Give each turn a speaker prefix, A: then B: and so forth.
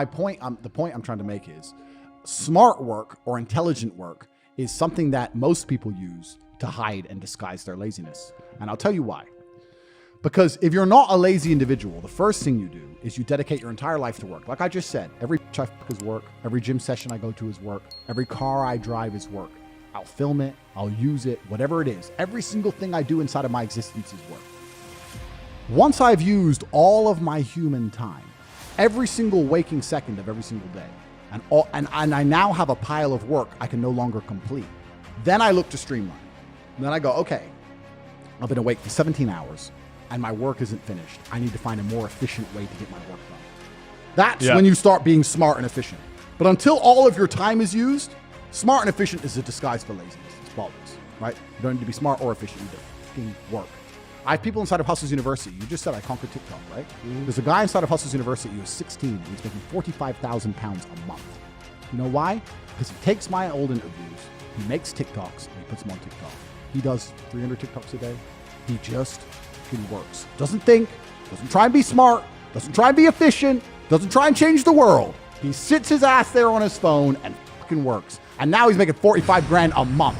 A: the point I'm trying to make is smart work or intelligent work is something that most people use to hide and disguise their laziness. And I'll tell you why. Because if you're not a lazy individual, the first thing you do is you dedicate your entire life to work. Like I just said, every I fuck is work. Every gym session I go to is work. Every car I drive is work. I'll film it. I'll use it. Whatever it is. Every single thing I do inside of my existence is work. Once I've used all of my human time, every single waking second of every single day, and I now have a pile of work I can no longer complete, then I look to streamline. And then I go, okay, I've been awake for 17 hours and my work isn't finished. I need to find a more efficient way to get my work done. That's when you start being smart and efficient. But until all of your time is used, smart and efficient is a disguise for laziness. It's bollocks, right? You don't need to be smart or efficient. You need to fucking work. I have people inside of Hustles University. You just said I conquered TikTok, right? There's a guy inside of Hustles University who was 16 and he's making 45,000 pounds a month. You know why? Because he takes my old interviews, he makes TikToks, and he puts them on TikTok. He does 300 TikToks a day. He just fucking works. Doesn't think, doesn't try and be smart, doesn't try and be efficient, doesn't try and change the world. He sits his ass there on his phone and fucking works. And now he's making 45 grand a month.